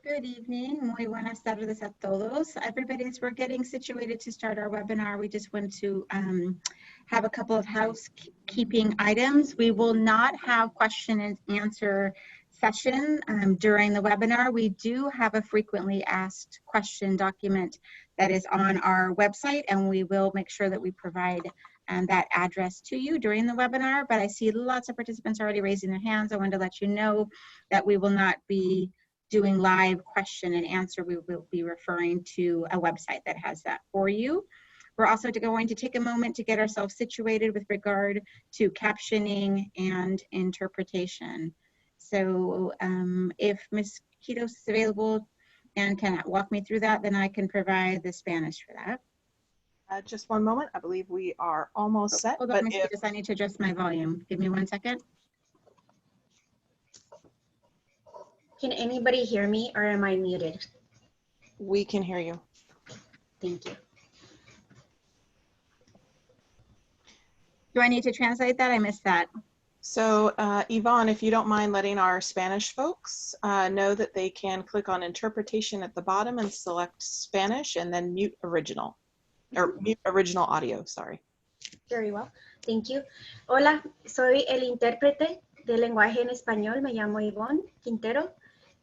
Good evening. Muy buenas tardes a todos. Everybody, as we're getting situated to start our webinar, we just want to have a couple of housekeeping items. We will not have question and answer session during the webinar. We do have a frequently asked question document that is on our website, and we will make sure that we provide that address to you during the webinar. But I see lots of participants already raising their hands. I wanted to let you know that we will not be doing live question and answer. We will be referring to a website that has that for you. We're also going to take a moment to get ourselves situated with regard to captioning and interpretation. So if Ms. Quitos is available and can walk me through that, then I can provide the Spanish for that. Just one moment. I believe we are almost set. Hold on, Ms. Quitos, I need to adjust my volume. Give me 1 second. Can anybody hear me or am I muted? We can hear you. Thank you. Do I need to translate that? I missed that. So Yvonne, if you don't mind letting our Spanish folks know that they can click on interpretation at the bottom and select Spanish and then mute original, or mute original audio, sorry. Very well. Thank you. Hola, soy el intérprete de lenguaje en español. Me llamo Ivonne Quintero.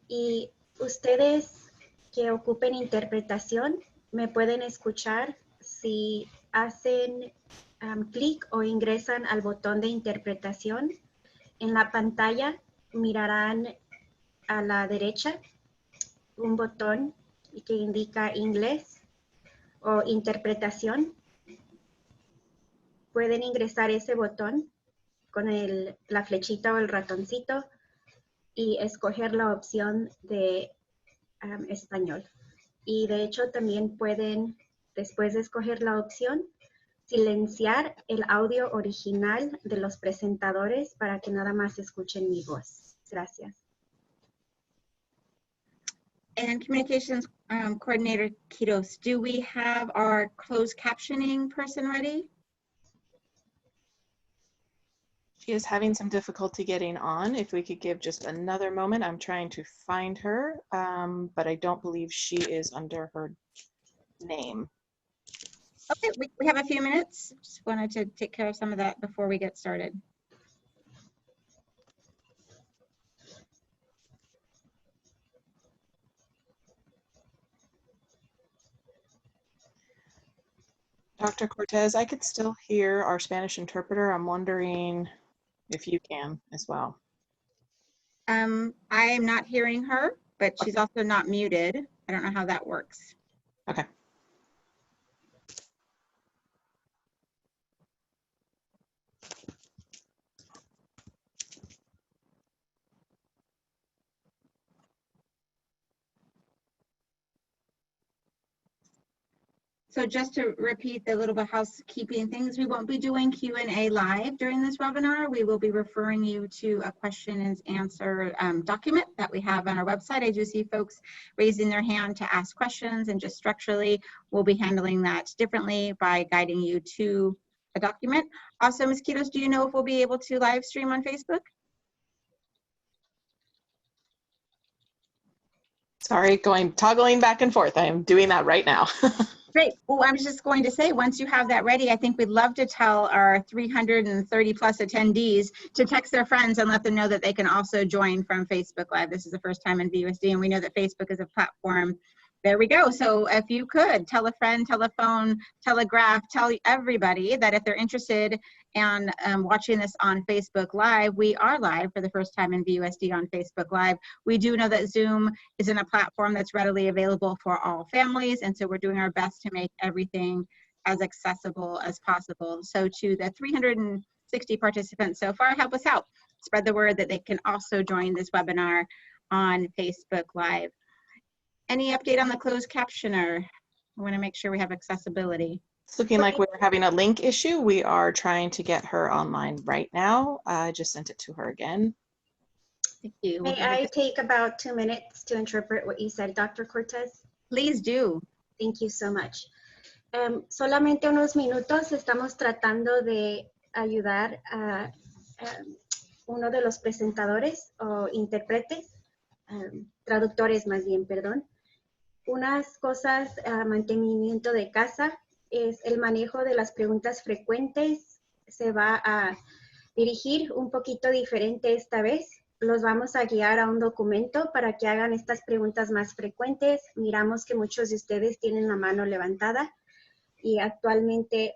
Y ustedes que ocupen interpretación me pueden escuchar si hacen clic o ingresan al botón de interpretación. En la pantalla mirarán a la derecha un botón que indica inglés o interpretación. Pueden ingresar ese botón con la flechita o el ratoncito y escoger la opción de español. Y de hecho también pueden, después de escoger la opción, silenciar el audio original de los presentadores para que nada más escuchen mi voz. Gracias. And Communications Coordinator Quitos, do we have our closed captioning person ready? She is having some difficulty getting on. If we could give just another moment, I'm trying to find her, but I don't believe she is under her name. Okay, we have a few minutes. Just wanted to take care of some of that before we get started. Dr. Cortez, I could still hear our Spanish interpreter. I'm wondering if you can as well. I am not hearing her, but she's also not muted. I don't know how that works. Okay. So just to repeat the little bit of housekeeping things, we won't be doing Q&A live during this webinar. We will be referring you to a question and answer document that we have on our website. I do see folks raising their hand to ask questions, and just structurally, we'll be handling that differently by guiding you to a document. Also, Ms. Quitos, do you know if we'll be able to live stream on Facebook? Sorry, toggling back and forth. I am doing that right now. Great. Well, I was just going to say, once you have that ready, I think we'd love to tell our 330 plus attendees to text their friends and let them know that they can also join from Facebook Live. This is the first time in VUSD, and we know that Facebook is a platform. There we go. So if you could tell a friend, telephone, telegraph, tell everybody that if they're interested in watching this on Facebook Live, we are live for the first time in VUSD on Facebook Live. We do know that Zoom isn't a platform that's readily available for all families, and so we're doing our best to make everything as accessible as possible. So to the 360 participants so far, help us out. Spread the word that they can also join this webinar on Facebook Live. Any update on the closed captioner? I want to make sure we have accessibility. It's looking like we're having a link issue. We are trying to get her online right now. I just sent it to her again. Thank you. May I take about 2 minutes to interpret what you said, Dr. Cortez? Please do. Thank you so much. Solamente unos minutos. Estamos tratando de ayudar a uno de los presentadores o intérpretes traductores más bien, perdón. Unas cosas, mantenimiento de casa, es el manejo de las preguntas frecuentes. Se va a dirigir un poquito diferente esta vez. Los vamos a guiar a un documento para que hagan estas preguntas más frecuentes. Miramos que muchos de ustedes tienen la mano levantada y actualmente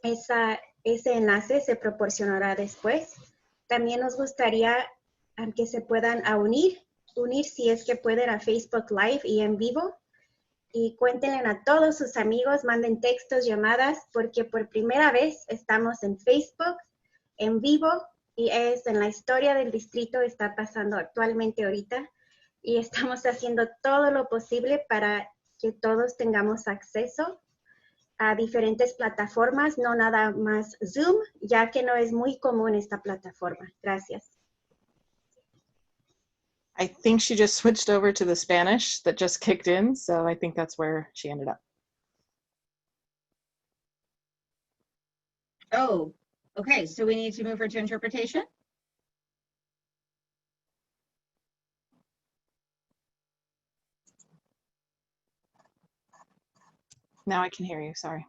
ese enlace se proporcionará después. También nos gustaría que se puedan unir si es que pueden a Facebook Live y en vivo. Y cuéntenle a todos sus amigos, manden textos, llamadas, porque por primera vez estamos en Facebook, en vivo, y es en la historia del distrito, está pasando actualmente ahorita, y estamos haciendo todo lo posible para que todos tengamos acceso a diferentes plataformas, no nada más Zoom, ya que no es muy común esta plataforma. Gracias. I think she just switched over to the Spanish that just kicked in, so I think that's where she ended up. Oh, okay, so we need to move her to interpretation? Now I can hear you, sorry.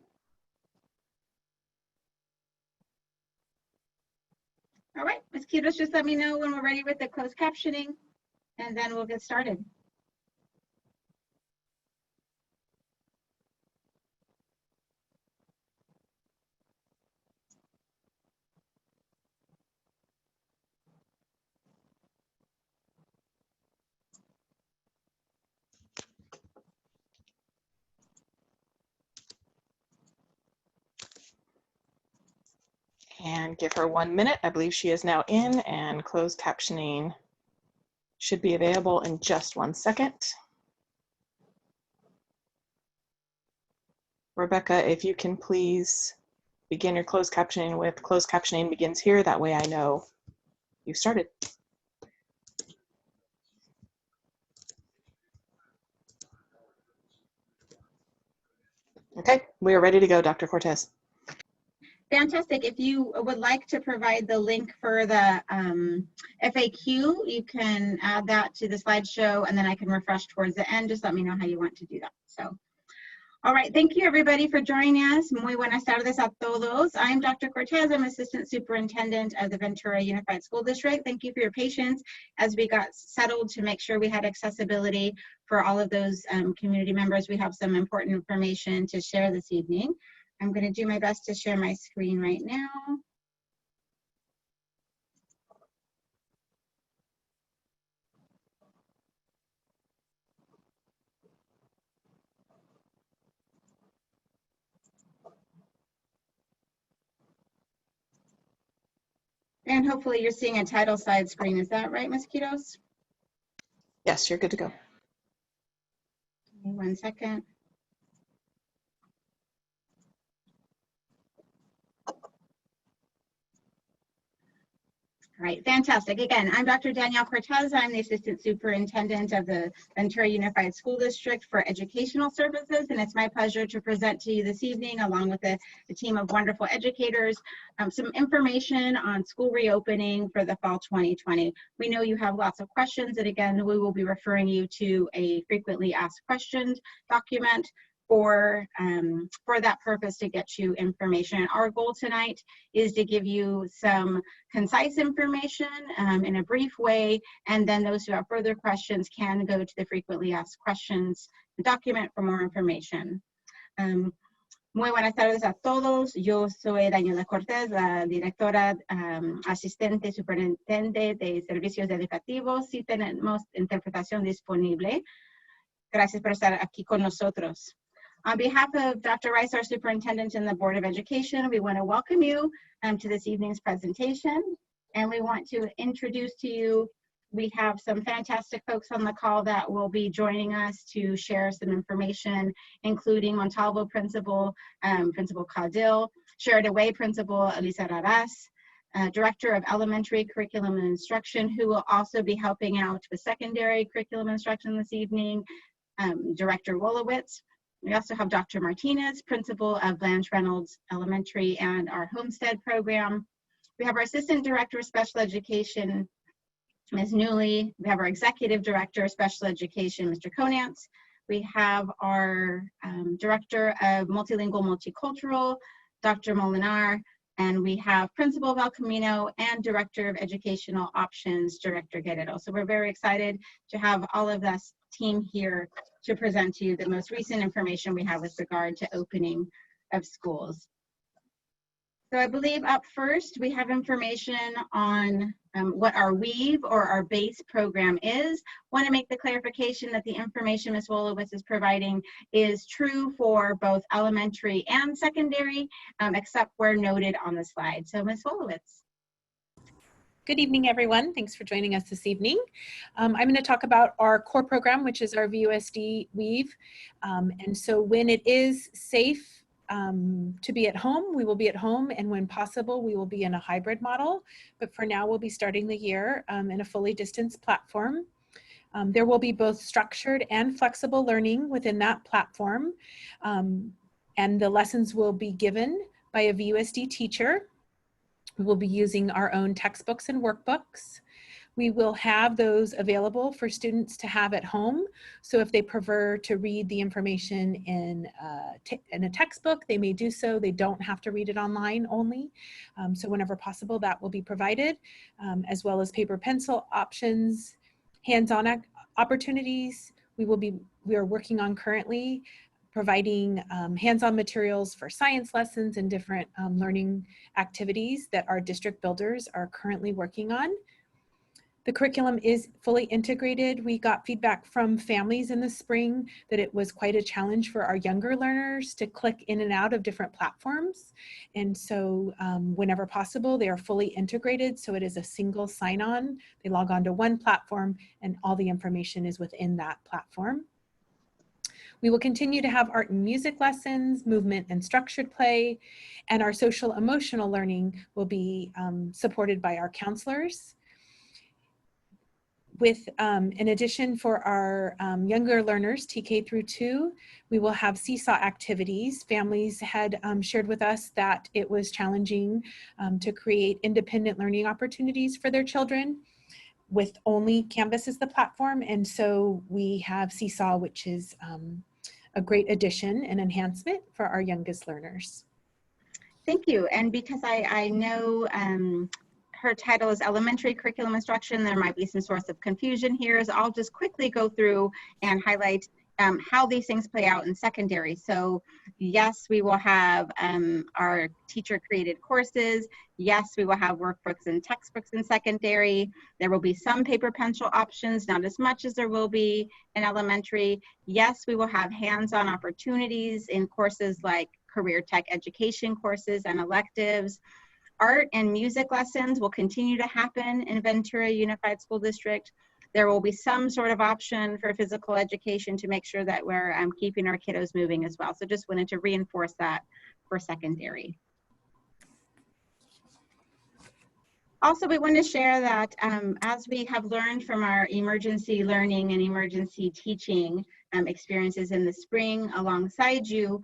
All right, Ms. Quiros, just let me know when we're ready with the closed captioning, and then we'll get started. And give her 1 minute. I believe she is now in, and closed captioning should be available in just 1 second. Rebecca, if you can please begin your closed captioning with closed captioning begins here. That way I know you've started. Okay, we are ready to go, Dr. Cortez. Fantastic. If you would like to provide the link for the FAQ, you can add that to the slideshow, and then I can refresh towards the end. Just let me know how you want to do that. So, all right. Thank you, everybody, for joining us. Muy buenas tardes a todos. I'm Dr. Cortez. I'm Assistant Superintendent of the Ventura Unified School District. Thank you for your patience as we got settled to make sure we had accessibility for all of those community members. We have some important information to share this evening. I'm going to do my best to share my screen right now. And hopefully you're seeing a title side screen. Is that right, Mosquitoes? Yes, you're good to go. Give me 1 second. All right, fantastic. Again, I'm Dr. Danielle Cortez. I'm the Assistant Superintendent of the Ventura Unified School District for Educational Services, and it's my pleasure to present to you this evening, along with a team of wonderful educators, some information on school reopening for the fall 2020. We know you have lots of questions, and again, we will be referring you to a frequently asked questions document for that purpose to get you information. Our goal tonight is to give you some concise information in a brief way, and then those who have further questions can go to the frequently asked questions document for more information. Muy buenas tardes a todos. Yo soy Daniela Cortez, la directora asistente superintendente de servicios educativos. Sí tenemos interpretación disponible. Gracias por estar aquí con nosotros. On behalf of Dr. Rice, our superintendent and the Board of Education, we want to welcome you to this evening's presentation. And we want to introduce to you, we have some fantastic folks on the call that will be joining us to share some information, including Montalvo Principal, Principal Caudill, Shared Away Principal Elisa Raras, Director of Elementary Curriculum and Instruction, who will also be helping out with secondary curriculum instruction this evening, Director Fulowitz. We also have Dr. Martinez, Principal of Blanche Reynolds Elementary and our Homestead program. We have our Assistant Director of Special Education, Ms. Newley. We have our Executive Director of Special Education, Mr. Konantz. We have our Director of Multilingual Multicultural, Dr. Molinar, and we have Principal of El Camino and Director of Educational Options, Director Guerrero. So we're very excited to have all of this team here to present to you the most recent information we have with regard to opening of schools. So I believe up first we have information on what our WEAVE or our base program is. Want to make the clarification that the information Ms. Fulowitz is providing is true for both elementary and secondary, except where noted on the slide. So Ms. Fulowitz. Good evening, everyone. Thanks for joining us this evening. I'm going to talk about our core program, which is our VUSD WEAVE. And so when it is safe to be at home, we will be at home, and when possible, we will be in a hybrid model. But for now, we'll be starting the year in a fully distanced platform. There will be both structured and flexible learning within that platform. And the lessons will be given by a VUSD teacher. We will be using our own textbooks and workbooks. We will have those available for students to have at home. So if they prefer to read the information in a textbook, they may do so. They don't have to read it online only. So whenever possible, that will be provided, as well as paper pencil options, hands-on opportunities. We are working on currently providing hands-on materials for science lessons and different learning activities that our district builders are currently working on. The curriculum is fully integrated. We got feedback from families in the spring that it was quite a challenge for our younger learners to click in and out of different platforms. And so whenever possible, they are fully integrated. So it is a single sign-on. They log on to one platform and all the information is within that platform. We will continue to have art and music lessons, movement and structured play, and our social emotional learning will be supported by our counselors. With, in addition, for our younger learners, TK through 2, we will have seesaw activities. Families had shared with us that it was challenging to create independent learning opportunities for their children with only Canvas as the platform. And so we have Seesaw, which is a great addition and enhancement for our youngest learners. Thank you. And because I know her title is Elementary Curriculum Instruction, there might be some source of confusion here, so I'll just quickly go through and highlight how these things play out in secondary. So yes, we will have our teacher created courses. Yes, we will have workbooks and textbooks in secondary. There will be some paper pencil options, not as much as there will be in elementary. Yes, we will have hands-on opportunities in courses like career tech education courses and electives. Art and music lessons will continue to happen in Ventura Unified School District. There will be some sort of option for physical education to make sure that we're keeping our kiddos moving as well. So just wanted to reinforce that for secondary. Also, we want to share that as we have learned from our emergency learning and emergency teaching experiences in the spring alongside you,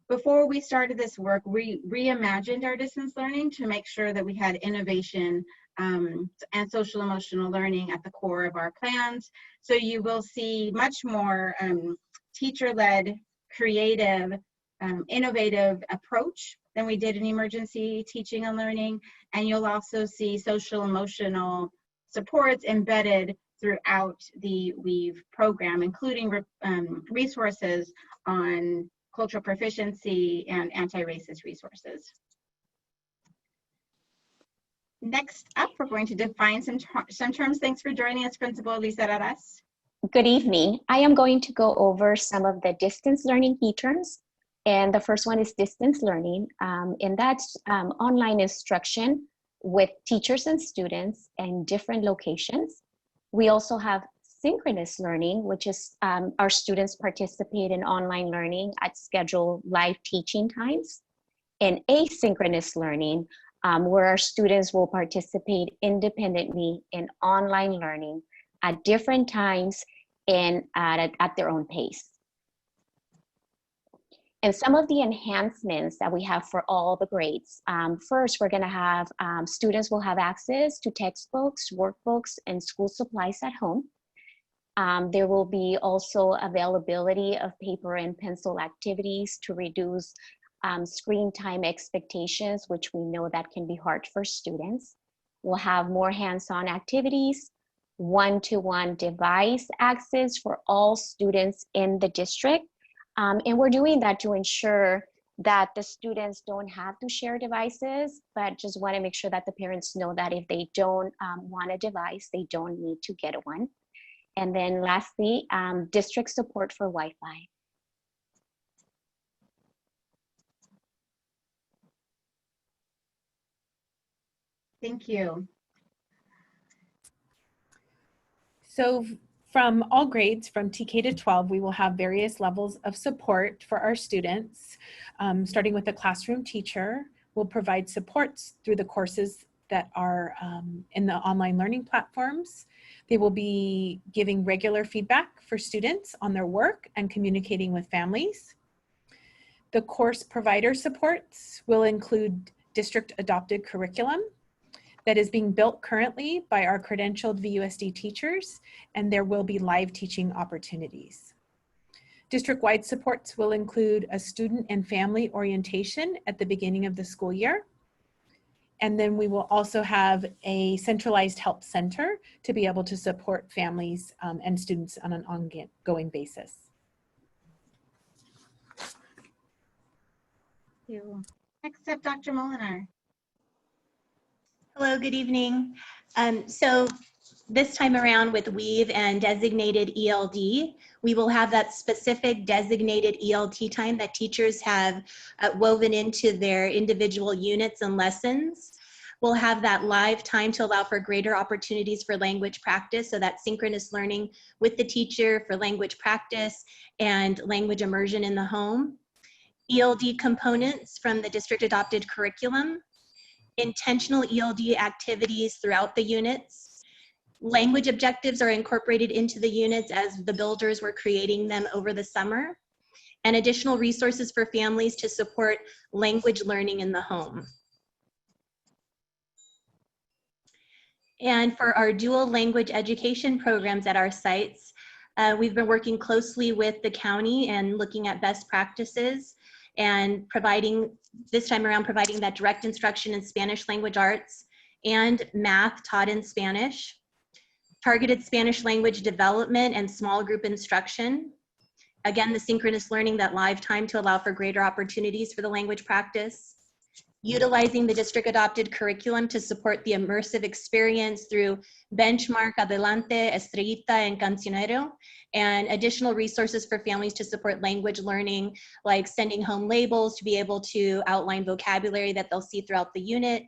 before we started this work, we reimagined our distance learning to make sure that we had innovation and social emotional learning at the core of our plans. So you will see much more teacher-led, creative, innovative approach than we did in emergency teaching and learning. And you'll also see social emotional supports embedded throughout the WEAVE program, including resources on cultural proficiency and anti-racist resources. Next up, we're going to define some terms. Thanks for joining us, Principal Lisa Raras. Good evening. I am going to go over some of the distance learning key terms. And the first one is distance learning. And that's online instruction with teachers and students in different locations. We also have synchronous learning, which is our students participate in online learning at scheduled live teaching times. And asynchronous learning, where our students will participate independently in online learning at different times and at their own pace. And some of the enhancements that we have for all the grades. First, we're gonna have, students will have access to textbooks, workbooks, and school supplies at home. There will be also availability of paper and pencil activities to reduce screen time expectations, which we know that can be hard for students. We'll have more hands-on activities, one-to-one device access for all students in the district. And we're doing that to ensure that the students don't have to share devices, but just want to make sure that the parents know that if they don't want a device, they don't need to get one. And then lastly, district support for Wi-Fi. Thank you. So from all grades, from TK to 12, we will have various levels of support for our students. Starting with the classroom teacher, we'll provide supports through the courses that are in the online learning platforms. They will be giving regular feedback for students on their work and communicating with families. The course provider supports will include district adopted curriculum that is being built currently by our credentialed VUSD teachers, and there will be live teaching opportunities. District-wide supports will include a student and family orientation at the beginning of the school year. And then we will also have a centralized help center to be able to support families and students on an ongoing basis. Thank you. Next up, Dr. Molinar. Hello, good evening. So this time around with Weave and designated ELD, we will have that specific designated ELT time that teachers have woven into their individual units and lessons. We'll have that live time to allow for greater opportunities for language practice, so that synchronous learning with the teacher for language practice and language immersion in the home. ELD components from the district adopted curriculum. Intentional ELD activities throughout the units. Language objectives are incorporated into the units as the builders were creating them over the summer. And additional resources for families to support language learning in the home. And for our dual language education programs at our sites, we've been working closely with the county and looking at best practices and providing, this time around, providing that direct instruction in Spanish language arts and math taught in Spanish, targeted Spanish language development and small group instruction. Again, the synchronous learning, that live time to allow for greater opportunities for the language practice. Utilizing the district adopted curriculum to support the immersive experience through Benchmark, Adelante, Estrellita, and Cancionero, and additional resources for families to support language learning, like sending home labels to be able to outline vocabulary that they'll see throughout the unit,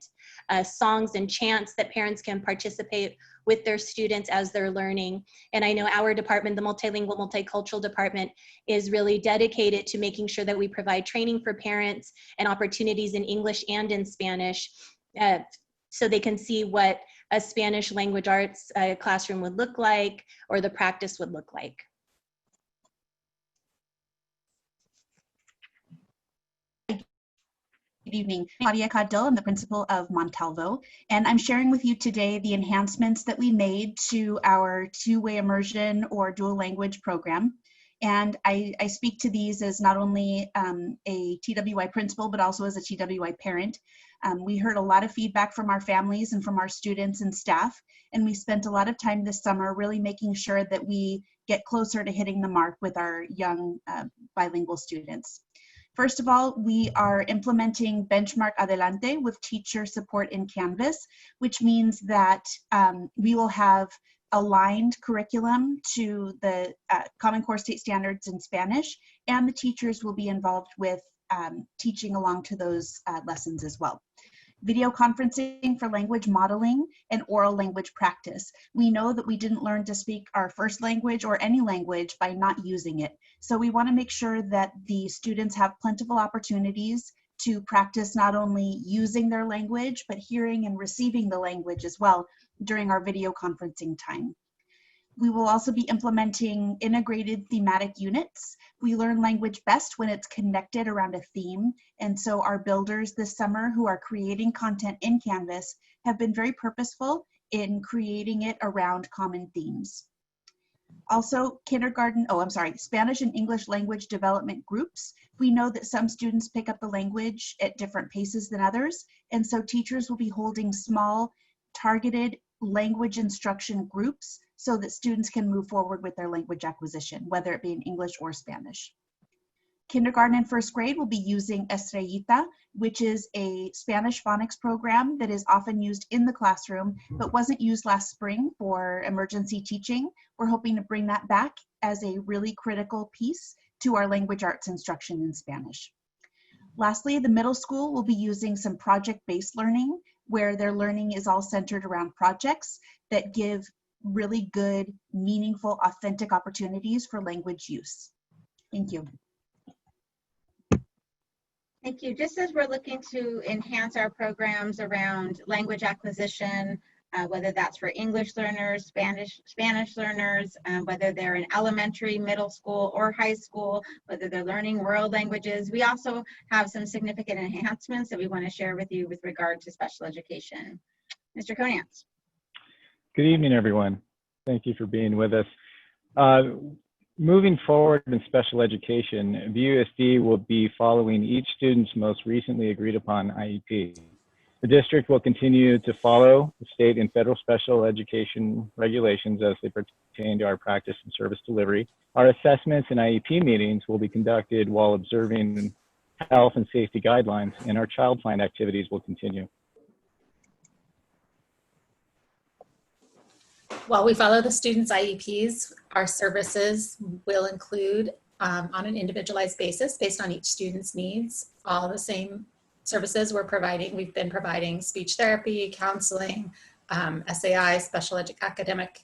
songs and chants that parents can participate with their students as they're learning. And I know our department, the multilingual, multicultural department, is really dedicated to making sure that we provide training for parents and opportunities in English and in Spanish, so they can see what a Spanish language arts classroom would look like, or the practice would look like. Good evening, Claudia Caudill. I'm the principal of Montalvo, and I'm sharing with you today the enhancements that we made to our two-way immersion or dual language program. And I speak to these as not only a TWI principal, but also as a TWI parent. We heard a lot of feedback from our families and from our students and staff, and we spent a lot of time this summer really making sure that we get closer to hitting the mark with our young bilingual students. First of all, we are implementing Benchmark Adelante with teacher support in Canvas, which means that we will have aligned curriculum to the Common Core State Standards in Spanish, and the teachers will be involved with teaching along to those lessons as well. Video conferencing for language modeling and oral language practice. We know that we didn't learn to speak our first language or any language by not using it. So we want to make sure that the students have plentiful opportunities to practice not only using their language, but hearing and receiving the language as well during our video conferencing time. We will also be implementing integrated thematic units. We learn language best when it's connected around a theme. And so our builders this summer who are creating content in Canvas have been very purposeful in creating it around common themes. Also, Spanish and English language development groups. We know that some students pick up the language at different paces than others. And so teachers will be holding small, targeted language instruction groups so that students can move forward with their language acquisition, whether it be in English or Spanish. Kindergarten and first grade will be using Estrellita, which is a Spanish phonics program that is often used in the classroom, but wasn't used last spring for emergency teaching. We're hoping to bring that back as a really critical piece to our language arts instruction in Spanish. Lastly, the middle school will be using some project-based learning, where their learning is all centered around projects that give really good, meaningful, authentic opportunities for language use. Thank you. Thank you. Just as we're looking to enhance our programs around language acquisition, whether that's for English learners, Spanish learners, whether they're in elementary, middle school, or high school, whether they're learning world languages, we also have some significant enhancements that we want to share with you with regard to special education. Mr. Konantz. Good evening, everyone. Thank you for being with us. Moving forward in special education, VUSD will be following each student's most recently agreed upon IEP. The district will continue to follow the state and federal special education regulations as they pertain to our practice and service delivery. Our assessments and IEP meetings will be conducted while observing health and safety guidelines, and our child find activities will continue. While we follow the students' IEPs, our services will include on an individualized basis based on each student's needs, all the same services we've been providing speech therapy, counseling, SAI, specialized academic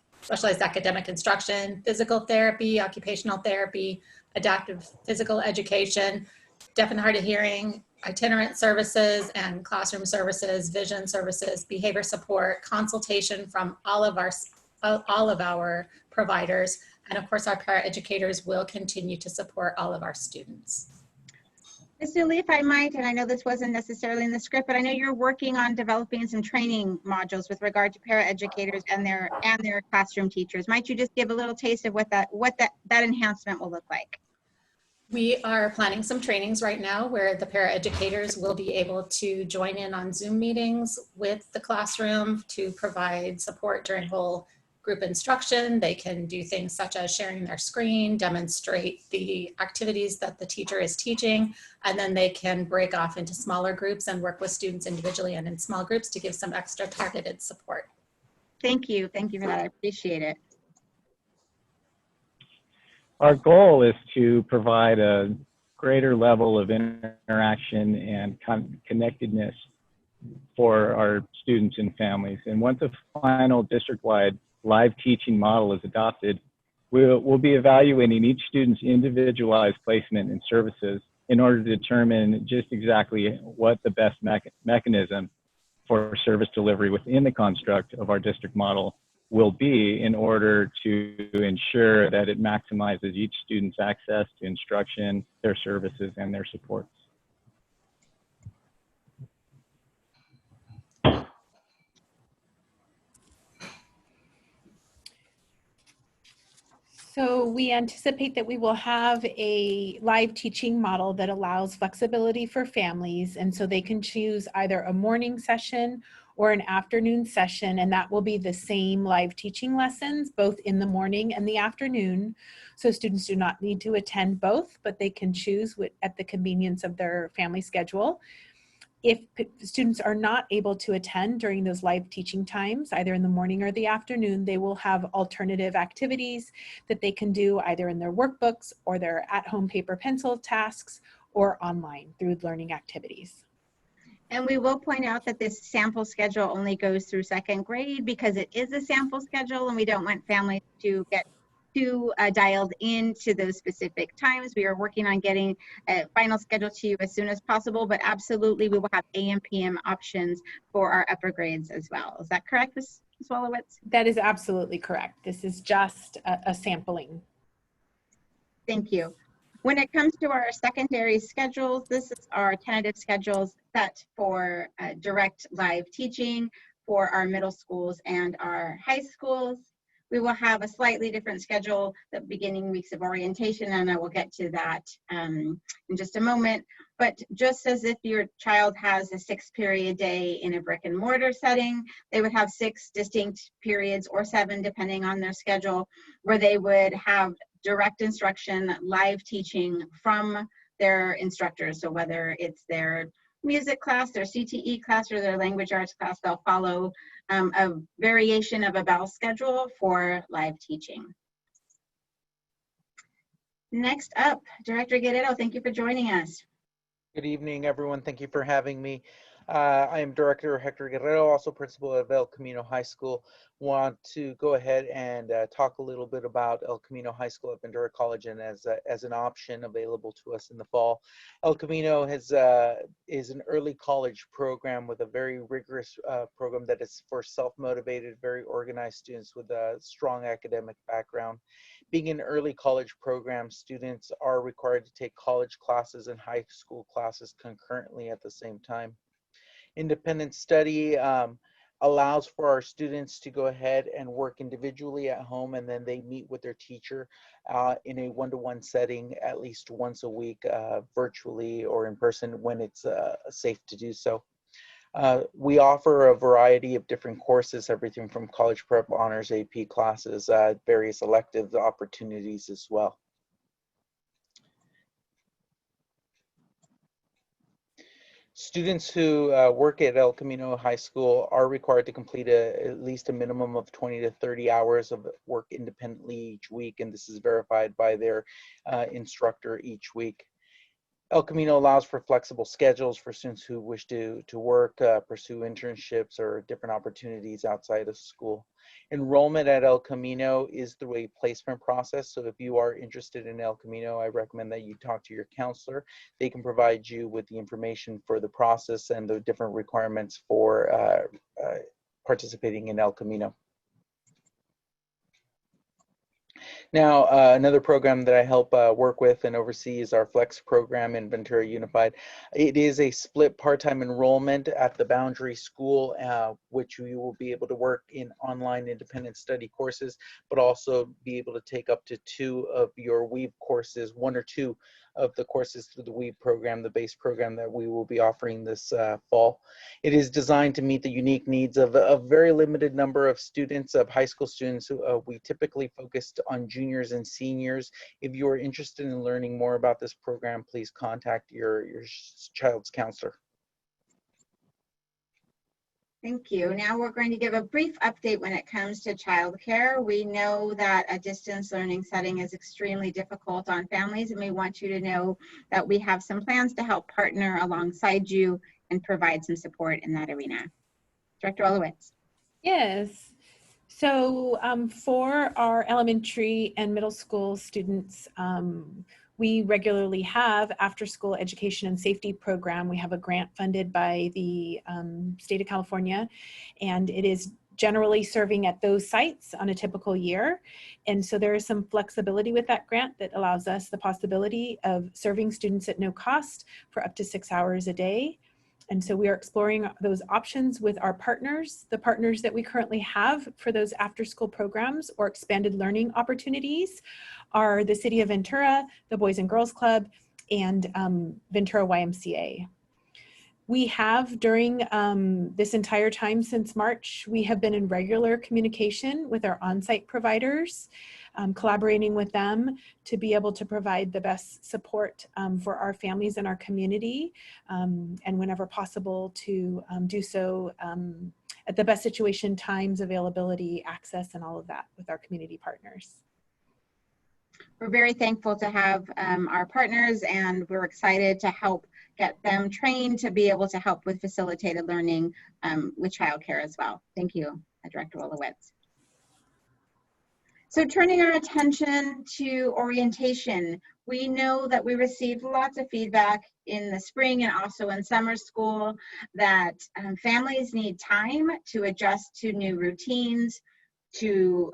instruction, physical therapy, occupational therapy, adaptive physical education, deaf and hard of hearing, itinerant services and classroom services, vision services, behavior support, consultation from all of our providers. And of course, our paraeducators will continue to support all of our students. Ms. Dooley, if I might, and I know this wasn't necessarily in the script, but I know you're working on developing some training modules with regard to paraeducators and their classroom teachers. Might you just give a little taste of what that enhancement will look like? We are planning some trainings right now where the paraeducators will be able to join in on Zoom meetings with the classroom to provide support during whole group instruction. They can do things such as sharing their screen, demonstrate the activities that the teacher is teaching, and then they can break off into smaller groups and work with students individually and in small groups to give some extra targeted support. Thank you. Thank you for that. I appreciate it. Our goal is to provide a greater level of interaction and connectedness for our students and families. And once a final district-wide live teaching model is adopted, we'll be evaluating each student's individualized placement and services in order to determine just exactly what the best mechanism for service delivery within the construct of our district model will be in order to ensure that it maximizes each student's access to instruction, their services, and their supports. So we anticipate that we will have a live teaching model that allows flexibility for families, and so they can choose either a morning session or an afternoon session, and that will be the same live teaching lessons both in the morning and the afternoon. So students do not need to attend both, but they can choose at the convenience of their family schedule. If students are not able to attend during those live teaching times, either in the morning or the afternoon, they will have alternative activities that they can do either in their workbooks or their at-home paper pencil tasks or online through learning activities. And we will point out that this sample schedule only goes through second grade because it is a sample schedule and we don't want families to get too dialed into those specific times. We are working on getting a final schedule to you as soon as possible, but absolutely we will have AM, PM options for our upper grades as well. Is that correct, Ms. Fulowitz? That is absolutely correct. This is just a sampling. Thank you. When it comes to our secondary schedules, this is our tentative schedules set for direct live teaching for our middle schools and our high schools. We will have a slightly different schedule the beginning weeks of orientation, and I will get to that in just a moment. But just as if your child has a 6-period day in a brick and mortar setting, they would have 6 distinct periods, or 7 depending on their schedule, where they would have direct instruction, live teaching from their instructors. So whether it's their music class, their CTE class, or their language arts class, they'll follow a variation of a bell schedule for live teaching. Next up, Director Guerrero, thank you for joining us. Good evening, everyone. Thank you for having me. I am Director Hector Guerrero, also principal of El Camino High School. Want to go ahead and talk a little bit about El Camino High School at Ventura College, and as an option available to us in the fall. El Camino is an early college program with a very rigorous program that is for self-motivated, very organized students with a strong academic background. Being an early college program, students are required to take college classes and high school classes concurrently at the same time. Independent study allows for our students to go ahead and work individually at home, and then they meet with their teacher in a one-to-one setting at least once a week, virtually or in person when it's safe to do so. We offer a variety of different courses, everything from college prep, honors, AP classes, various elective opportunities as well. Students who work at El Camino High School are required to complete at least a minimum of 20 to 30 hours of work independently each week, and this is verified by their instructor each week. El Camino allows for flexible schedules for students who wish to work, pursue internships, or different opportunities outside of school. Enrollment at El Camino is through a placement process, so if you are interested in El Camino, I recommend that you talk to your counselor. They can provide you with the information for the process and the different requirements for participating in El Camino. Now, another program that I help work with and oversee is our Flex program in Ventura Unified. It is a split part-time enrollment at the Boundary School, which you will be able to work in online independent study courses, but also be able to take up to 2 of your Weave courses, 1 or 2 of the courses through the Weave program, the base program that we will be offering this fall. It is designed to meet the unique needs of a very limited number of students, of high school students. We typically focused on juniors and seniors. If you are interested in learning more about this program, please contact your child's counselor. Thank you. Now we're going to give a brief update when it comes to childcare. We know that a distance learning setting is extremely difficult on families, and we want you to know that we have some plans to help partner alongside you and provide some support in that arena. Director Fulowitz. Yes. So for our elementary and middle school students, we regularly have after-school education and safety program. We have a grant funded by the state of California, and it is generally serving at those sites on a typical year. And so there is some flexibility with that grant that allows us the possibility of serving students at no cost for up to 6 hours a day. And so we are exploring those options with our partners. The partners that we currently have for those after-school programs or expanded learning opportunities are the City of Ventura, the Boys and Girls Club, and Ventura YMCA. We have, during this entire time since March, we have been in regular communication with our on-site providers, collaborating with them to be able to provide the best support for our families and our community, and whenever possible to do so at the best situation, times, availability, access, and all of that with our community partners. We're very thankful to have our partners, and we're excited to help get them trained to be able to help with facilitated learning with childcare as well. Thank you, Director Fulowitz. So turning our attention to orientation, we know that we received lots of feedback in the spring and also in summer school that families need time to adjust to new routines, to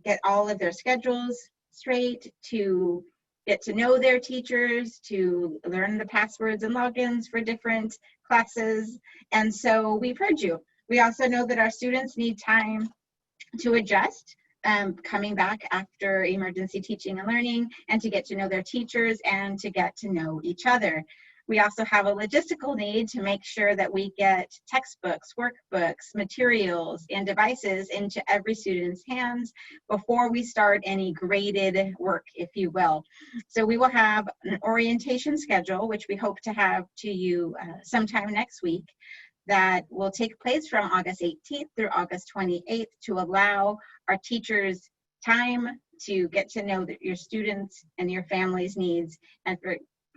get all of their schedules straight, to get to know their teachers, to learn the passwords and logins for different classes. And so we've heard you. We also know that our students need time to adjust, coming back after emergency teaching and learning, and to get to know their teachers and to get to know each other. We also have a logistical need to make sure that we get textbooks, workbooks, materials, and devices into every student's hands before we start any graded work, if you will. So we will have an orientation schedule, which we hope to have to you sometime next week, that will take place from August 18th through August 28th to allow our teachers time to get to know your students and your family's needs, and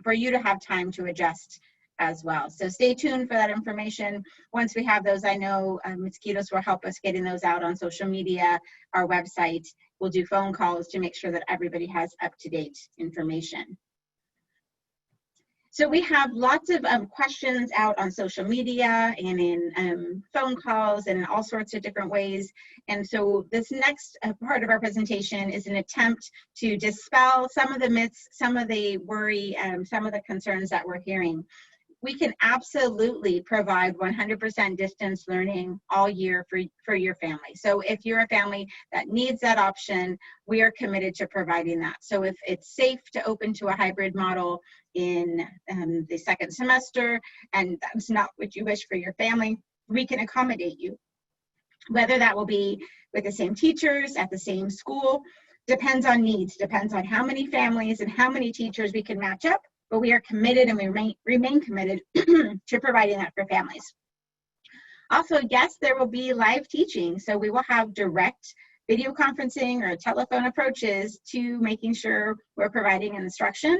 for you to have time to adjust as well. So stay tuned for that information. Once we have those, I know Mosquitoes will help us getting those out on social media, our website. We'll do phone calls to make sure that everybody has up-to-date information. So we have lots of questions out on social media and in phone calls and in all sorts of different ways. And so this next part of our presentation is an attempt to dispel some of the myths, some of the worry, some of the concerns that we're hearing. We can absolutely provide 100% distance learning all year for your family. So if you're a family that needs that option, we are committed to providing that. So if it's safe to open to a hybrid model in the second semester, and that's not what you wish for your family, we can accommodate you. Whether that will be with the same teachers at the same school, depends on needs, depends on how many families and how many teachers we can match up. But we are committed, and we remain committed to providing that for families. Also, yes, there will be live teaching. So we will have direct video conferencing or telephone approaches to making sure we're providing instruction.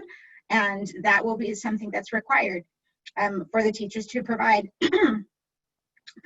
And that will be something that's required for the teachers to provide.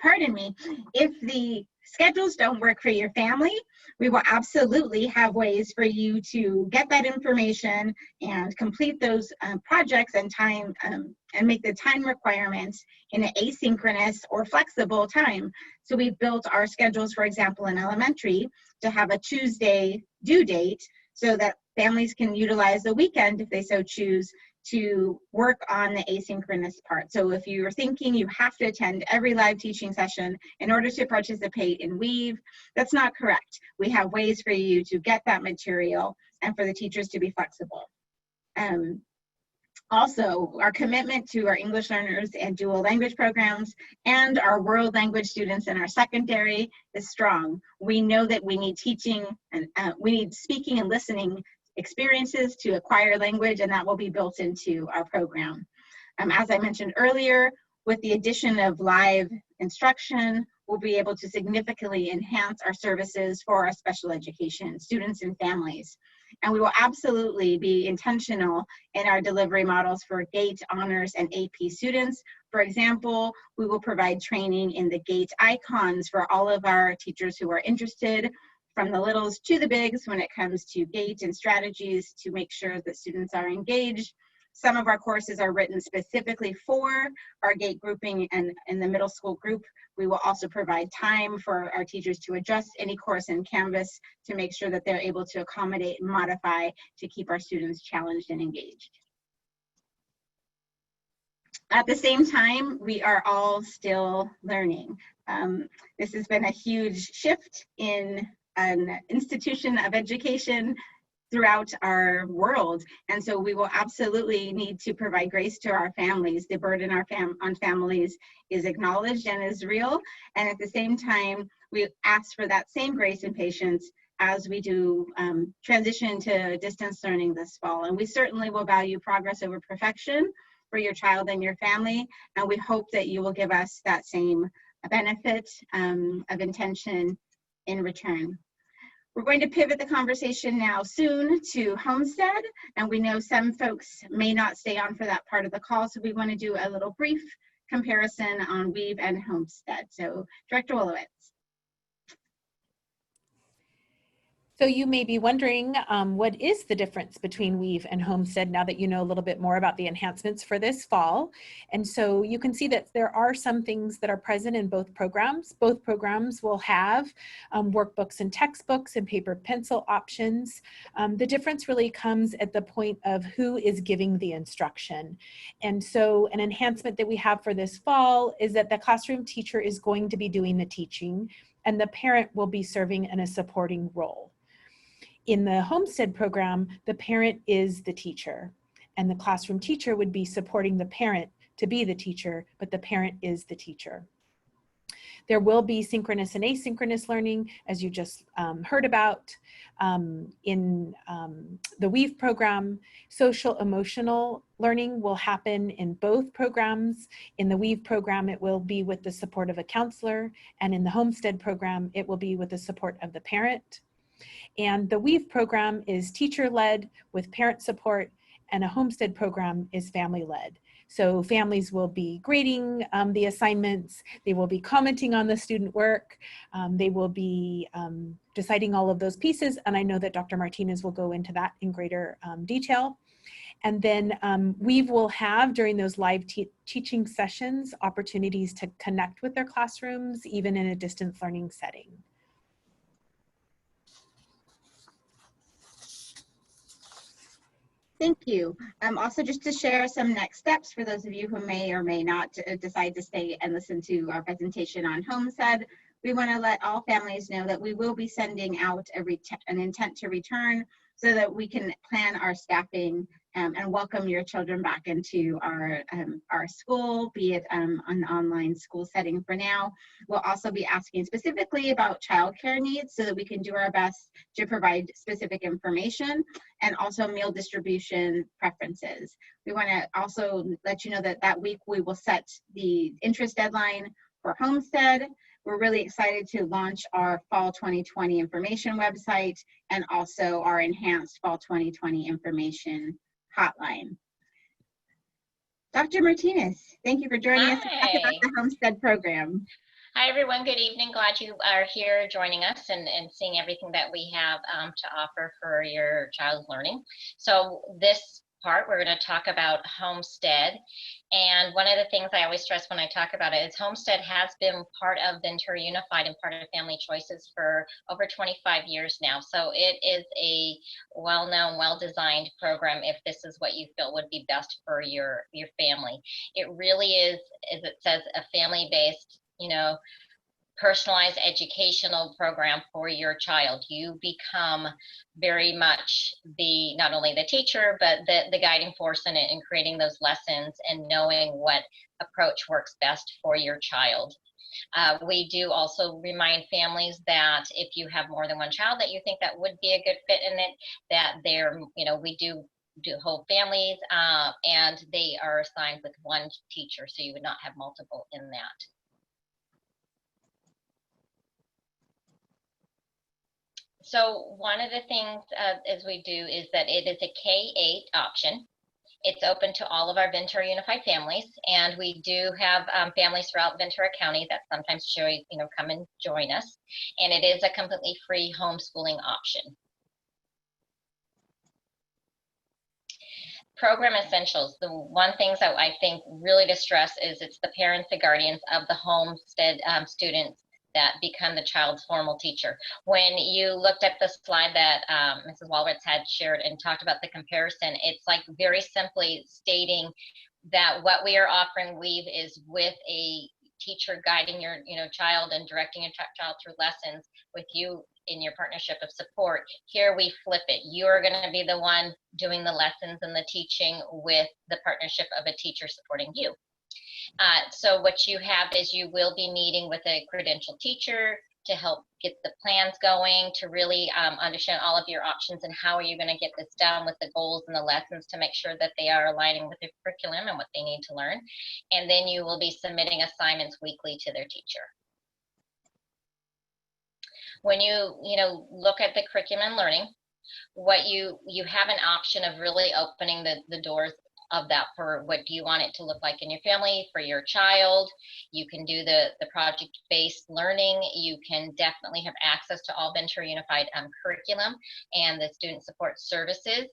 Pardon me, if the schedules don't work for your family, we will absolutely have ways for you to get that information and complete those projects and time and make the time requirements in an asynchronous or flexible time. So we've built our schedules, for example, in elementary to have a Tuesday due date so that families can utilize the weekend if they so choose to work on the asynchronous part. So if you're thinking you have to attend every live teaching session in order to participate in Weave, that's not correct. We have ways for you to get that material and for the teachers to be flexible. Also, our commitment to our English learners and dual language programs and our world language students in our secondary is strong. We know that we need teaching and we need speaking and listening experiences to acquire language, and that will be built into our program. As I mentioned earlier, with the addition of live instruction, we'll be able to significantly enhance our services for our special education students and families. And we will absolutely be intentional in our delivery models for GATE, honors, and AP students. For example, we will provide training in the GATE icons for all of our teachers who are interested, from the littles to the bigs when it comes to GATE and strategies to make sure that students are engaged. Some of our courses are written specifically for our GATE grouping, and in the middle school group, we will also provide time for our teachers to adjust any course in Canvas to make sure that they're able to accommodate and modify to keep our students challenged and engaged. At the same time, we are all still learning. This has been a huge shift in an institution of education throughout our world. And so we will absolutely need to provide grace to our families. The burden on families is acknowledged and is real. And at the same time, we ask for that same grace and patience as we do transition to distance learning this fall. And we certainly will value progress over perfection for your child and your family. And we hope that you will give us that same benefit of intention in return. We're going to pivot the conversation now soon to Homestead, and we know some folks may not stay on for that part of the call, so we want to do a little brief comparison on Weave and Homestead. So Director Fulowitz. So you may be wondering, what is the difference between Weave and Homestead now that you know a little bit more about the enhancements for this fall? And so you can see that there are some things that are present in both programs. Both programs will have workbooks and textbooks and paper pencil options. The difference really comes at the point of who is giving the instruction. And so an enhancement that we have for this fall is that the classroom teacher is going to be doing the teaching and the parent will be serving in a supporting role. In the Homestead program, the parent is the teacher and the classroom teacher would be supporting the parent to be the teacher, but the parent is the teacher. There will be synchronous and asynchronous learning, as you just heard about. In the Weave program, social emotional learning will happen in both programs. In the Weave program, it will be with the support of a counselor, and in the Homestead program, it will be with the support of the parent. And the Weave program is teacher-led with parent support, and a Homestead program is family-led. So families will be grading the assignments, they will be commenting on the student work, they will be deciding all of those pieces, and I know that Dr. Martinez will go into that in greater detail. And then Weave will have, during those live teaching sessions, opportunities to connect with their classrooms, even in a distance learning setting. Thank you. Also, just to share some next steps for those of you who may or may not decide to stay and listen to our presentation on Homestead, we want to let all families know that we will be sending out an intent to return so that we can plan our staffing and welcome your children back into our school, be it an online school setting for now. We'll also be asking specifically about childcare needs so that we can do our best to provide specific information, and also meal distribution preferences. We want to also let you know that that week we will set the interest deadline for Homestead. We're really excited to launch our Fall 2020 information website and also our enhanced Fall 2020 information hotline. Dr. Martinez, thank you for joining us to talk about the Homestead program. Hi, everyone. Good evening. Glad you are here joining us and seeing everything that we have to offer for your child's learning. So this part, we're going to talk about Homestead. And one of the things I always stress when I talk about it is Homestead has been part of Ventura Unified and part of Family Choices for over 25 years now. So it is a well-known, well-designed program if this is what you feel would be best for your family. It really is, as it says, a family-based, personalized educational program for your child. You become very much not only the teacher, but the guiding force in it, in creating those lessons and knowing what approach works best for your child. We do also remind families that if you have more than one child that you think that would be a good fit in it, that we do whole families and they are assigned with one teacher, so you would not have multiple in that. So one of the things as we do is that it is a K-8 option. It's open to all of our Ventura Unified families, and we do have families throughout Ventura County that sometimes come and join us, and it is a completely free homeschooling option. Program essentials. The one thing that I think really to stress is it's the parents, the guardians of the Homestead students that become the child's formal teacher. When you looked at the slide that Mrs. Fulowitz had shared and talked about the comparison, it's like very simply stating that what we are offering Weave is with a teacher guiding your child and directing your child through lessons with you in your partnership of support. Here we flip it. You're going to be the one doing the lessons and the teaching with the partnership of a teacher supporting you. So what you have is you will be meeting with a credentialed teacher to help get the plans going, to really understand all of your options and how are you going to get this done with the goals and the lessons to make sure that they are aligning with the curriculum and what they need to learn. And then you will be submitting assignments weekly to their teacher. When you look at the curriculum and learning, what you have an option of really opening the doors of that for what do you want it to look like in your family, for your child. You can do the project-based learning. You can definitely have access to all Ventura Unified curriculum and the student support services.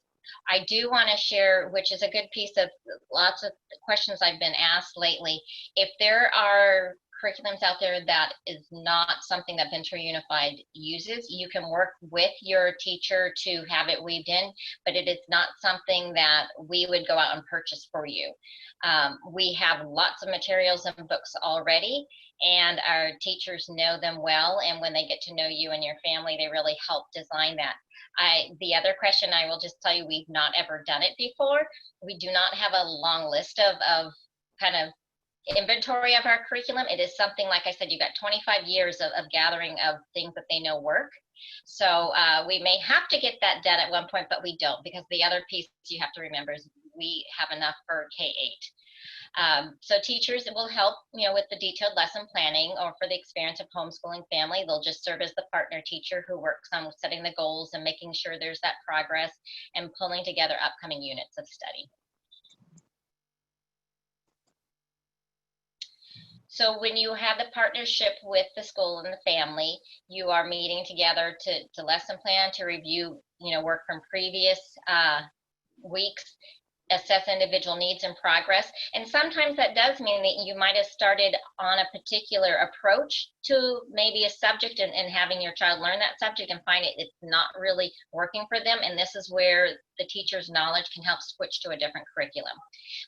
I do want to share, which is a good piece of lots of questions I've been asked lately. If there are curriculums out there that is not something that Ventura Unified uses, you can work with your teacher to have it weaved in, but it is not something that we would go out and purchase for you. We have lots of materials and books already, and our teachers know them well, and when they get to know you and your family, they really help design that. The other question, I will just tell you, we've not ever done it before. We do not have a long list of kind of inventory of our curriculum. It is something, like I said, you've got 25 years of gathering of things that they know work. So we may have to get that done at one point, but we don't, because the other piece you have to remember is we have enough for K-8. So teachers will help, with the detailed lesson planning, or for the experience of homeschooling family, they'll just serve as the partner teacher who works on setting the goals and making sure there's that progress and pulling together upcoming units of study. So when you have the partnership with the school and the family, you are meeting together to lesson plan, to review, work from previous weeks, assess individual needs and progress. And sometimes that does mean that you might have started on a particular approach to maybe a subject and having your child learn that subject and find it's not really working for them. And this is where the teacher's knowledge can help switch to a different curriculum.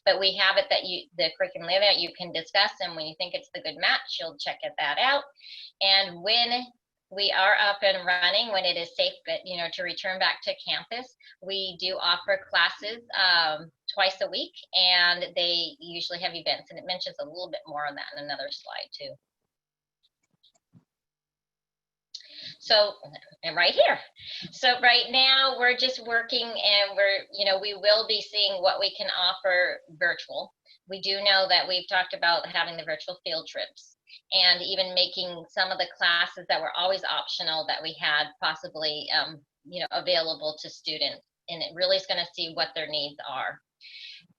But we have it that the curriculum that you can discuss, and when you think it's the good match, you'll check that out. And when we are up and running, when it is safe, to return back to campus, we do offer classes twice a week, and they usually have events, and it mentions a little bit more on that in another slide too. So, and right here. So right now we're just working, and we will be seeing what we can offer virtual. We do know that we've talked about having the virtual field trips, and even making some of the classes that were always optional that we had possibly, available to students. And it really is going to see what their needs are.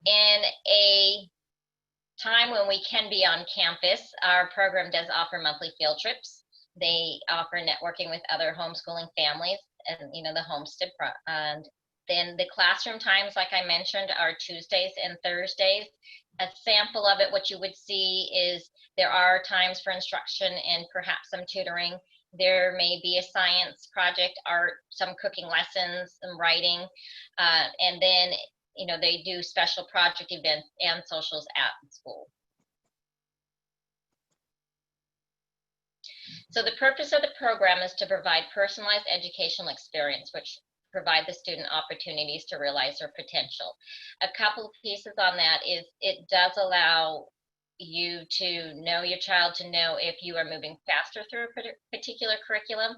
In a time when we can be on campus, our program does offer monthly field trips. They offer networking with other homeschooling families and, the Homestead. And then the classroom times, like I mentioned, are Tuesdays and Thursdays. A sample of it, what you would see is there are times for instruction and perhaps some tutoring. There may be a science project, art, some cooking lessons, some writing, and then, they do special project events and socials at school. So the purpose of the program is to provide personalized educational experience, which provide the student opportunities to realize their potential. A couple of pieces on that is it does allow you to know your child, to know if you are moving faster through a particular curriculum.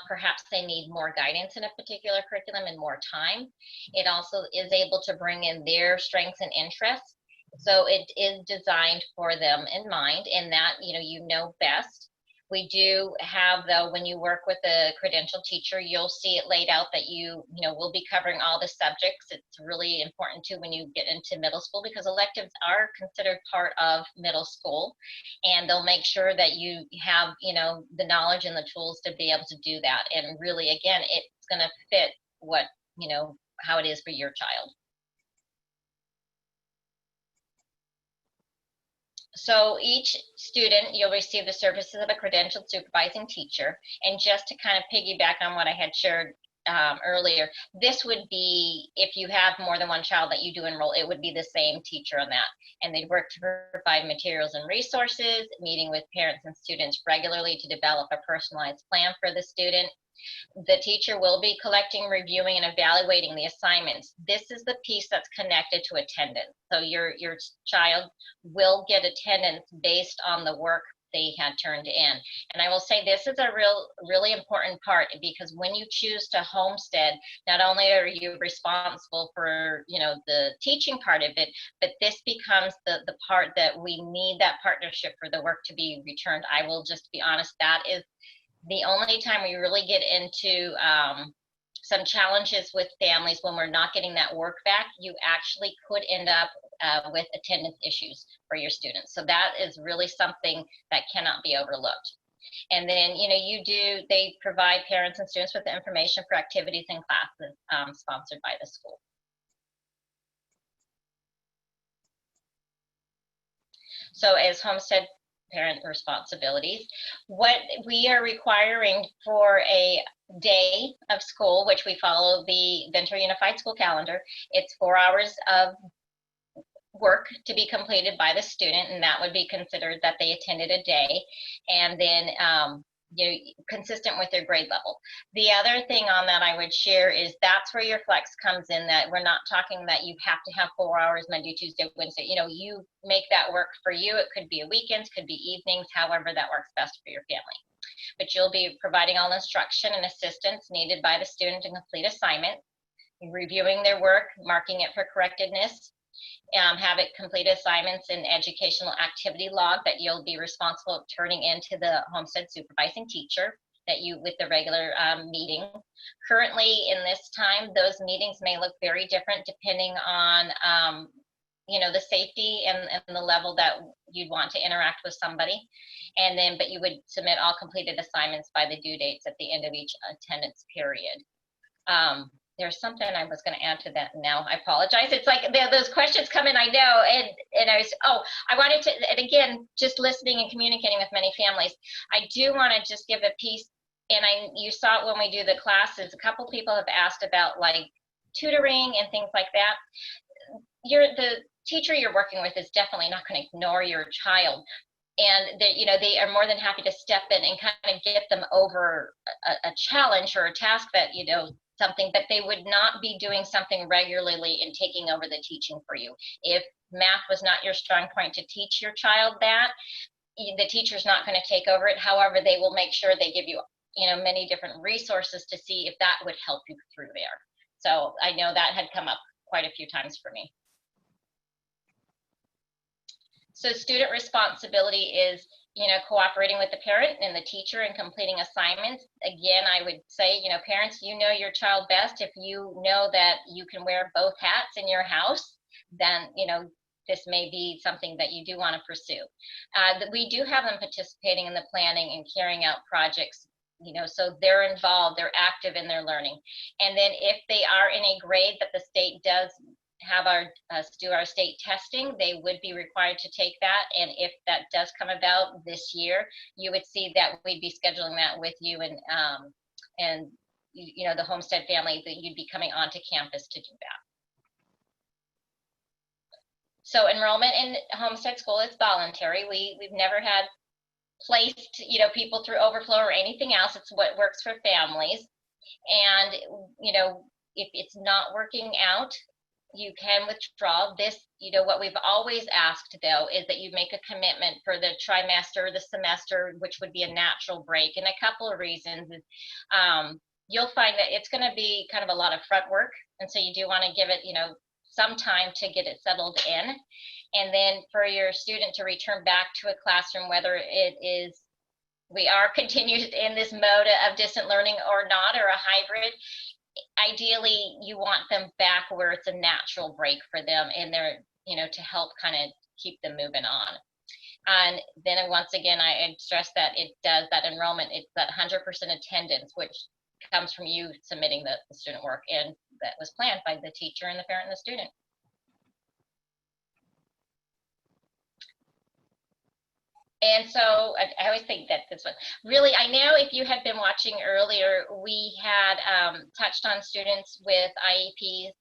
Perhaps they need more guidance in a particular curriculum and more time. It also is able to bring in their strengths and interests. So it is designed for them in mind, and that, you know best. We do have, though, when you work with a credentialed teacher, you'll see it laid out that we'll be covering all the subjects. It's really important too when you get into middle school, because electives are considered part of middle school, and they'll make sure that you have, the knowledge and the tools to be able to do that. And really, again, it's going to fit what, how it is for your child. So each student, you'll receive the services of a credentialed supervising teacher. And just to kind of piggyback on what I had shared earlier, this would be, if you have more than one child that you do enroll, it would be the same teacher on that. And they'd work to provide materials and resources, meeting with parents and students regularly to develop a personalized plan for the student. The teacher will be collecting, reviewing, and evaluating the assignments. This is the piece that's connected to attendance. So your child will get attendance based on the work they had turned in. And I will say this is a really important part, because when you choose to homestead, not only are you responsible for, the teaching part of it, but this becomes the part that we need that partnership for the work to be returned. I will just be honest, that is the only time we really get into some challenges with families when we're not getting that work back, you actually could end up with attendance issues for your students. So that is really something that cannot be overlooked. And then, they provide parents and students with the information for activities and classes sponsored by the school. So as Homestead parent responsibilities, what we are requiring for a day of school, which we follow the Ventura Unified School Calendar, it's 4 hours of work to be completed by the student, and that would be considered that they attended a day, and then consistent with their grade level. The other thing on that I would share is that's where your flex comes in, that we're not talking that you have to have 4 hours Monday, Tuesday, Wednesday. You make that work for you. It could be a weekend, could be evenings, however that works best for your family. But you'll be providing all instruction and assistance needed by the student to complete assignment, reviewing their work, marking it for correctedness, have it complete assignments and educational activity log that you'll be responsible for turning into the Homestead supervising teacher that you with the regular meeting. Currently in this time, those meetings may look very different depending on the safety and the level that you'd want to interact with somebody. And then, but you would submit all completed assignments by the due dates at the end of each attendance period. There's something I was going to add to that now. I apologize. It's like those questions come in, I know, and I wanted to, and again, just listening and communicating with many families, I do want to just give a piece, and you saw it when we do the classes. A couple people have asked about like tutoring and things like that. The teacher you're working with is definitely not going to ignore your child. And they are more than happy to step in and kind of get them over a challenge or a task that, something, but they would not be doing something regularly and taking over the teaching for you. If math was not your strong point to teach your child that, the teacher's not going to take over it. However, they will make sure they give you, many different resources to see if that would help you through there. So I know that had come up quite a few times for me. So student responsibility is, cooperating with the parent and the teacher in completing assignments. Again, I would say, parents, know your child best. If you know that you can wear both hats in your house, then, this may be something that you do want to pursue. We do have them participating in the planning and carrying out projects, so they're involved, they're active in their learning. And then if they are in a grade that the state does have do our state testing, they would be required to take that. And if that does come about this year, you would see that we'd be scheduling that with you and the Homestead family, that you'd be coming onto campus to do that. So enrollment in Homestead School is voluntary. We've never had placed people through overflow or anything else. It's what works for families. And if it's not working out, you can withdraw this. What we've always asked though is that you make a commitment for the trimester or the semester, which would be a natural break. And a couple of reasons is you'll find that it's going to be kind of a lot of front work, and so you do want to give it some time to get it settled in. And then for your student to return back to a classroom, whether it is we are continued in this mode of distant learning or not, or a hybrid, ideally you want them back where it's a natural break for them and they're to help kind of keep them moving on. And then once again, I stress that it does that enrollment, it's that 100% attendance, which comes from you submitting the student work, and that was planned by the teacher and the parent and the student. And so I always think that this one, really, I know if you had been watching earlier, we had touched on students with IEPs.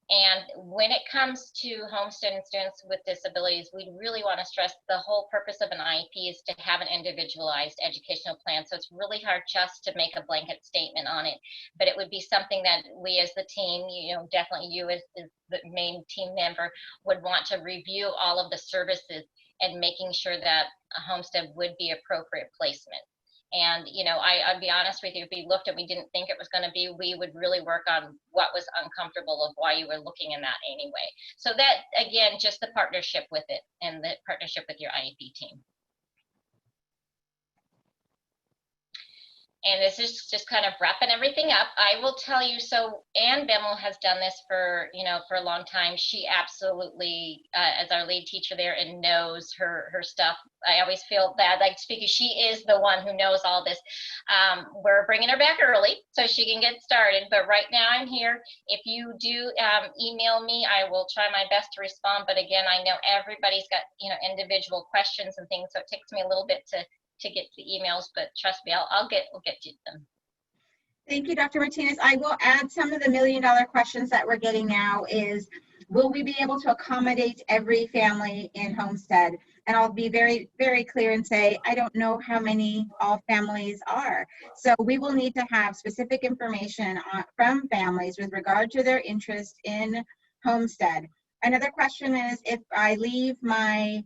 And when it comes to Homestead and students with disabilities, we really want to stress the whole purpose of an IEP is to have an individualized educational plan. So it's really hard just to make a blanket statement on it, but it would be something that we as the team, definitely you as the main team member would want to review all of the services and making sure that a Homestead would be appropriate placement. And, I'd be honest with you, if we looked at, we didn't think it was going to be, we would really work on what was uncomfortable of why you were looking in that anyway. So that, again, just the partnership with it and the partnership with your IEP team. And this is just kind of wrapping everything up. I will tell you, so Ann Bimmel has done this for, for a long time. She absolutely, as our lead teacher there, and knows her stuff. I always feel bad, like, because she is the one who knows all this. We're bringing her back early so she can get started. But right now I'm here. If you do email me, I will try my best to respond. But again, I know everybody's got, individual questions and things. So it takes me a little bit to get the emails, but trust me, we'll get to them. Thank you, Dr. Martinez. I will add some of the million-dollar questions that we're getting now is, will we be able to accommodate every family in Homestead? And I'll be very, very clear and say, I don't know how many all families are. So we will need to have specific information from families with regard to their interest in Homestead. Another question is, if I leave my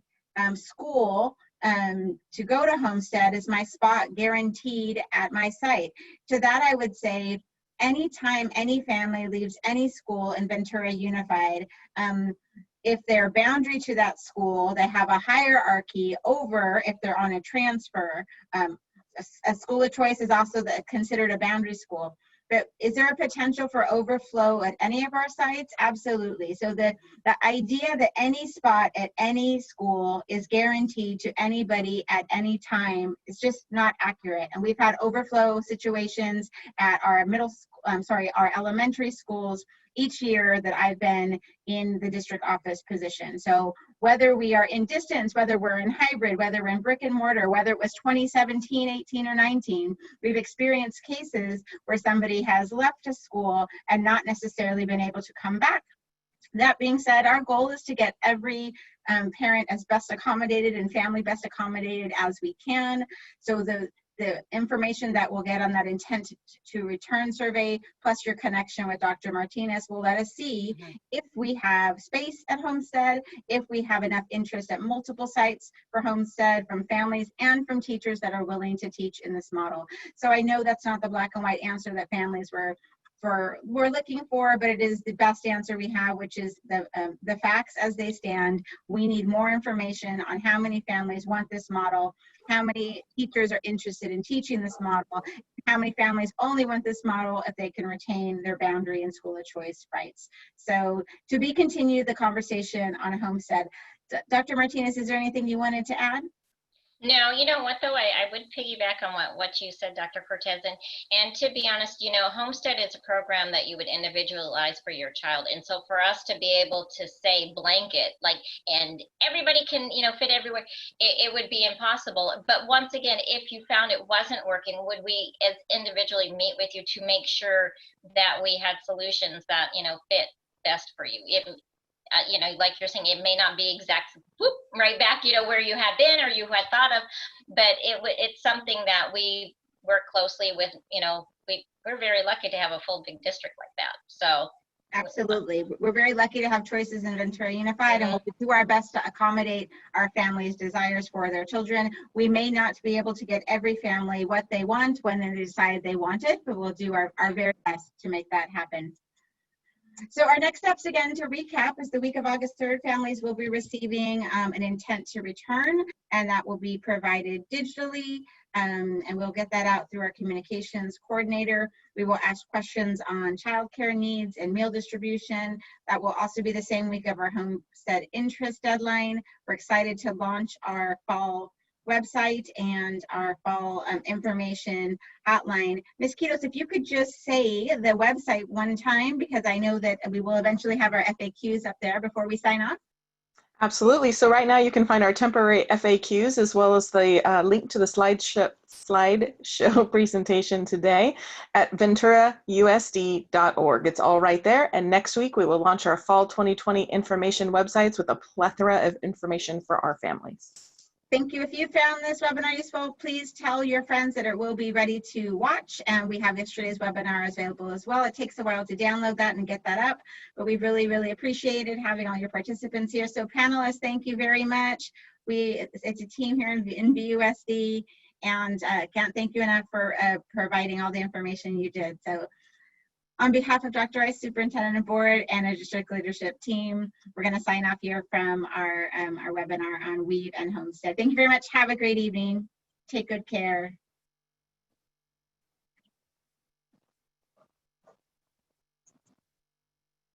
school to go to Homestead, is my spot guaranteed at my site? To that, I would say, anytime any family leaves any school in Ventura Unified, if their boundary to that school, they have a hierarchy over if they're on a transfer. A school of choice is also considered a boundary school. But is there a potential for overflow at any of our sites? Absolutely. So the idea that any spot at any school is guaranteed to anybody at any time is just not accurate. And we've had overflow situations at our our elementary schools each year that I've been in the district office position. So whether we are in distance, whether we're in hybrid, whether we're in brick and mortar, whether it was 2017, 18, or 19, we've experienced cases where somebody has left a school and not necessarily been able to come back. That being said, our goal is to get every parent as best accommodated and family best accommodated as we can. So the information that we'll get on that intent to return survey, plus your connection with Dr. Martinez, will let us see if we have space at Homestead, if we have enough interest at multiple sites for Homestead from families and from teachers that are willing to teach in this model. So I know that's not the black and white answer that families were looking for, but it is the best answer we have, which is the facts as they stand. We need more information on how many families want this model, how many teachers are interested in teaching this model, how many families only want this model if they can retain their boundary and school of choice rights. So to be continued, the conversation on Homestead. Dr. Martinez, is there anything you wanted to add? No, you know what though, I would piggyback on what you said, Dr. Cortez, and to be honest, Homestead is a program that you would individualize for your child, and so for us to be able to say blanket, and everybody can, fit everywhere, it would be impossible. But once again, if you found it wasn't working, would we as individually meet with you to make sure that we had solutions that, fit best for you? Like you're saying, it may not be exact, right back, where you had been or you had thought of, but it's something that we work closely with. We're very lucky to have a full big district like that. So absolutely, we're very lucky to have choices in Ventura Unified, and we'll do our best to accommodate our families' desires for their children. We may not be able to get every family what they want when they decide they want it, but we'll do our very best to make that happen. So our next steps, again, to recap, is the week of August 3rd, families will be receiving an intent to return, and that will be provided digitally, and we'll get that out through our communications coordinator. We will ask questions on childcare needs and meal distribution. That will also be the same week of our Homestead interest deadline. We're excited to launch our fall website and our fall information hotline. Ms. Quitos, if you could just say the website one time, because I know that we will eventually have our FAQs up there before we sign off. Absolutely. So right now you can find our temporary FAQs as well as the link to the slideshow presentation today at venturausd.org. It's all right there. And next week we will launch our fall 2020 information websites with a plethora of information for our families. Thank you. If you found this webinar useful, please tell your friends that it will be ready to watch. And we have yesterday's webinar available as well. It takes a while to download that and get that up, but we really, really appreciated having all your participants here. So panelists, thank you very much. It's a team here in VUSD, and can't thank you enough for providing all the information you did. So on behalf of Dr. Rice, Superintendent and Board, and our district leadership team, we're going to sign off here from our webinar on Weave and Homestead. Thank you very much. Have a great evening. Take good care.